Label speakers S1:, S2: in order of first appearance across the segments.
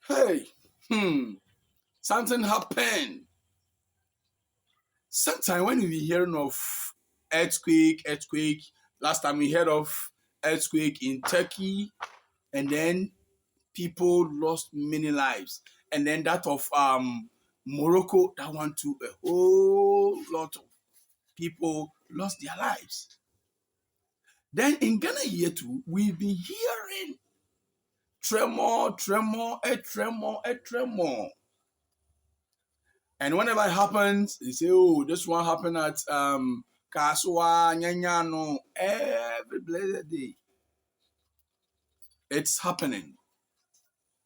S1: Hey, something happened. Sometimes when we hearing of earthquake, last time we heard of earthquake in Turkey, and then people lost many lives. And then that of Morocco, that one too, a whole lot of people lost their lives. Then in Ghana here too, we've been hearing tremor. And whenever it happens, they say, oh, this one happened at Kasoa Nyanyano every blessed day. It's happening.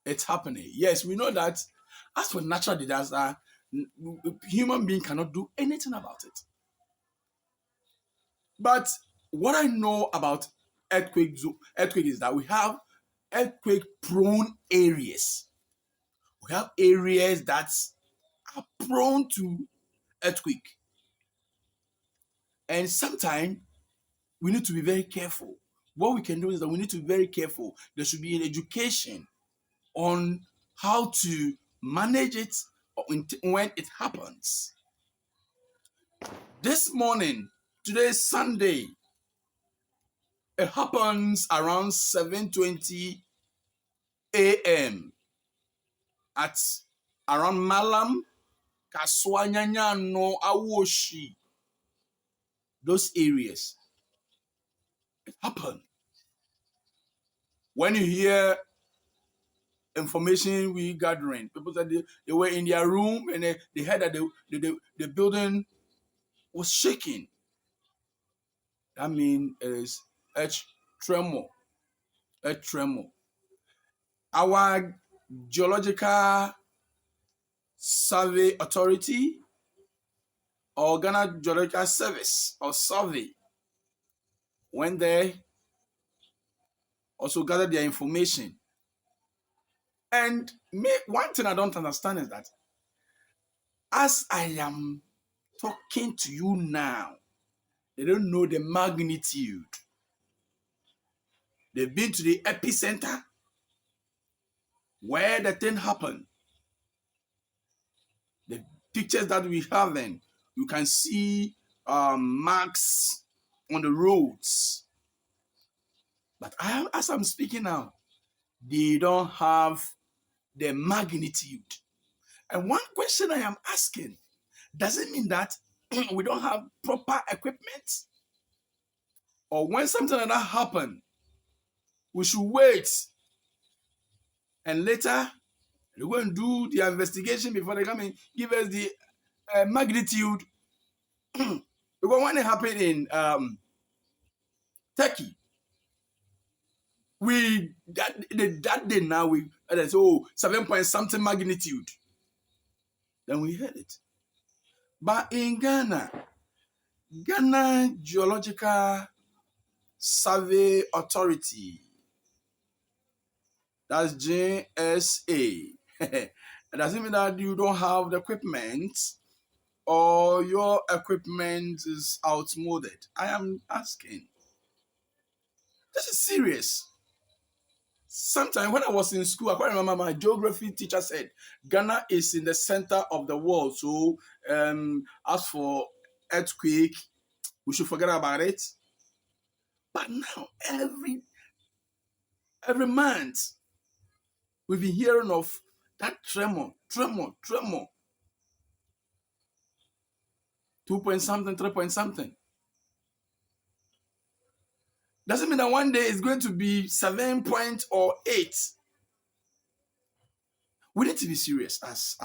S1: It's happening. Yes, we know that as for natural disaster, human being cannot do anything about it. But what I know about earthquake is that we have earthquake-prone areas. We have areas that are prone to earthquake. And sometimes we need to be very careful. What we can do is that we need to be very careful. There should be an education on how to manage it when it happens. This morning, today is Sunday, it happens around 7:20 a.m. at around Mallam, Kasoa Nyanyano, Awoshie, those areas. It happened. When you hear information we gathering, people said they were in their room and they heard that the building was shaking. That means it is earth tremor. Our Geological Survey Authority or Ghana Geological Service or Survey went there, also gathered their information. And one thing I don't understand is that as I am talking to you now, they don't know the magnitude. They've been to the epicenter where the thing happened. The pictures that we have then, you can see marks on the roads. But as I'm speaking now, they don't have the magnitude. And one question I am asking, does it mean that we don't have proper equipment? Or when something like that happens, we should wait and later they go and do the investigation before they come and give us the magnitude? Because when it happened in Turkey, that day now we said, oh, 7 point something magnitude. Then we heard it. But in Ghana Geological Survey Authority, that's GGSA. It doesn't mean that you don't have the equipment or your equipment is outmoded. I am asking. This is serious. Sometimes when I was in school, I quite remember my geography teacher said, Ghana is in the center of the world. So as for earthquake, we should forget about it. But now, every month, we've been hearing of that tremor. 2 point something, 3 point something. Doesn't mean that one day it's going to be 7 point or 8. We need to be serious as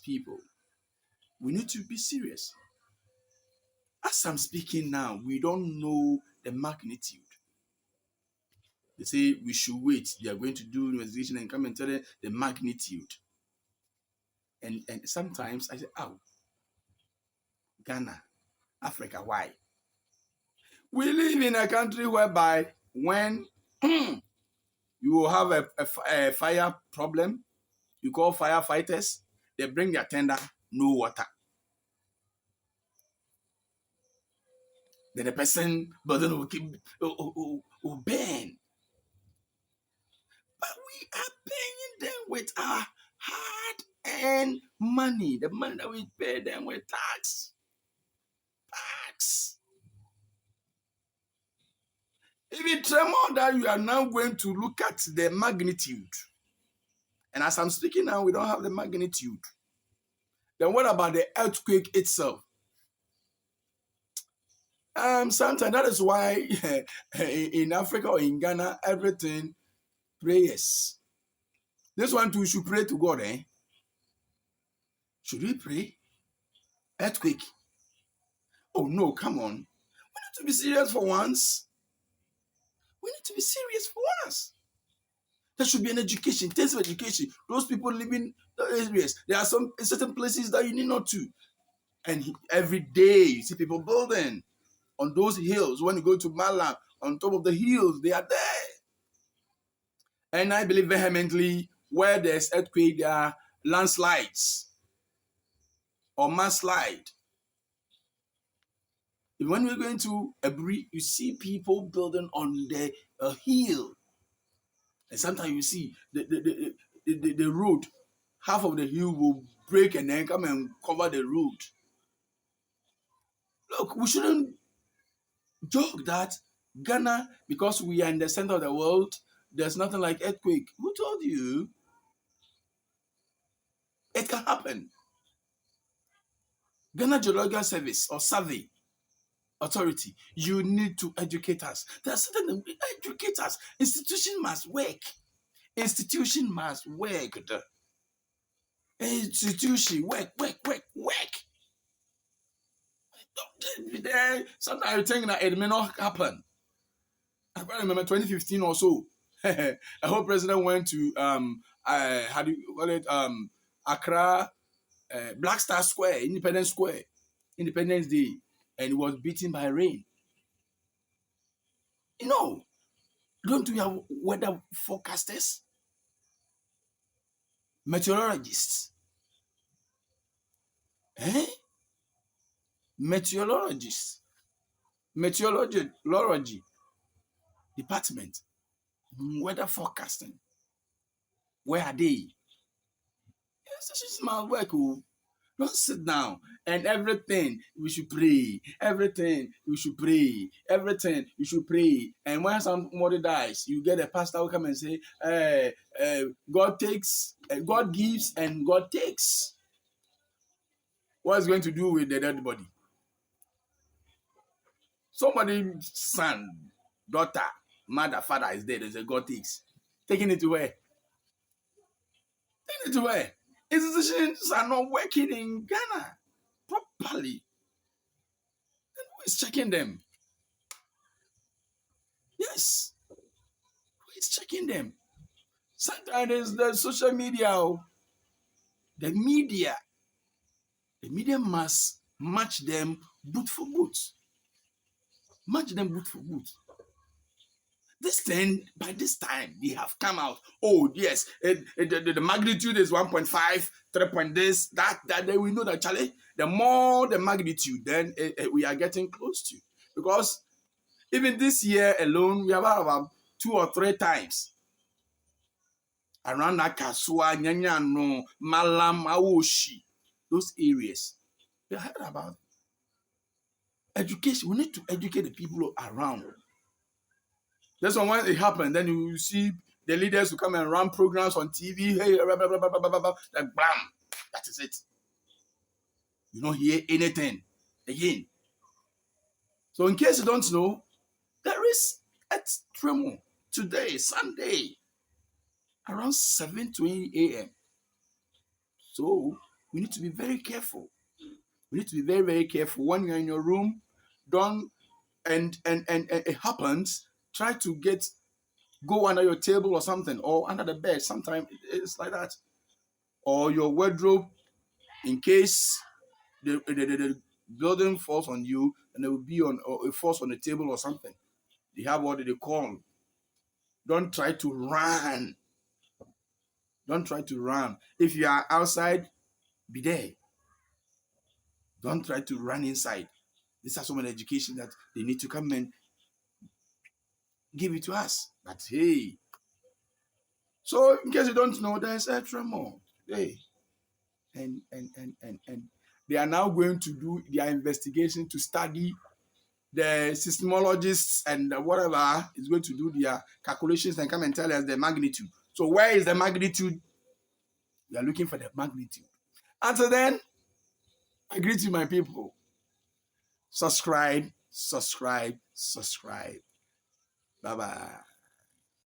S1: people. We need to be serious. As I'm speaking now, we don't know the magnitude. They say we should wait. They are going to do investigation and come and tell them the magnitude. And sometimes I say, oh, Ghana, Africa, why? We live in a country whereby when you will have a fire problem, you call firefighters, they bring their tender, no water. Then the person burden will burn. But we are paying them with our hard-earned money, the money that we pay them with tax. Even tremor that you are now going to look at the magnitude. And as I'm speaking now, we don't have the magnitude. Then what about the earthquake itself? Sometimes that is why in Africa or in Ghana, everything prayers. This one too, we should pray to God, eh? Should we pray? Earthquake. Oh no, come on. We need to be serious for once. We need to be serious for once. There should be an education, intensive education. Those people living those areas, there are some certain places that you need not to. And every day you see people building on those hills. When you go to Mallam, on top of the hills, they are there. And I believe vehemently, where there's earthquake, there are landslides or mudslide. When we're going to Abri, you see people building on the hill. And sometimes you see the road, half of the hill will break and then come and cover the road. Look, we shouldn't joke that Ghana, because we are in the center of the world, there's nothing like earthquake. Who told you? It can happen. Ghana Geological Service or Survey Authority, you need to educate us. There are certain educators. Institution must work. Institution must work. Institution work. Sometimes I think that it may not happen. I remember 2015 or so. A whole president went to how do you call it? Accra, Black Star Square, Independence Square, Independence Day, and it was beaten by rain. You know, don't we have weather forecasters, meteorologists? Meteorologists, meteorology department, weather forecasting. Where are they? Yes, it's my work. Don't sit down and everything we should pray. Everything we should pray. Everything you should pray. And when somebody dies, you get a pastor who come and say, God takes, God gives, and God takes. What is going to do with the dead body? Somebody's son, daughter, mother, father is dead. They say God takes. Taking it to where? Taking it to where? Institutions are not working in Ghana properly. And who is checking them? Yes. Who is checking them? Sometimes the social media, the media must match them boot for boot. Match them boot for boot. This thing, by this time, they have come out. Oh, yes, the magnitude is 1.5, 3 point this, that, then we know that, Charlie, the more the magnitude, then we are getting close to. Because even this year alone, we have about 2 or 3 times around that Kasoa Nyanyano, Mallam, Awoshie, those areas. You heard about education. We need to educate the people around. That's when it happened. Then you see the leaders who come and run programs on TV. Hey, blah, blah, blah, blah, blah, blah, like bam, that is it. You don't hear anything again. So in case you don't know, there is a tremor today, Sunday, around 7:20 a.m. So we need to be very careful. We need to be very, very careful. When you're in your room, don't and it happens, try to go under your table or something, or under the bed. Sometimes it's like that. Or your wardrobe, in case the building falls on you and it will be on, or it falls on the table or something. They have what they call. Don't try to run. Don't try to run. If you are outside, be there. Don't try to run inside. These are some of the education that they need to come and give it to us. But hey, So in case you don't know, there's a tremor. Hey, and they are now going to do their investigation to study. The seismologists and whatever is going to do their calculations and come and tell us the magnitude. So where is the magnitude? We are looking for the magnitude. Until then, I greet you, my people. Subscribe, subscribe, subscribe. Bye-bye.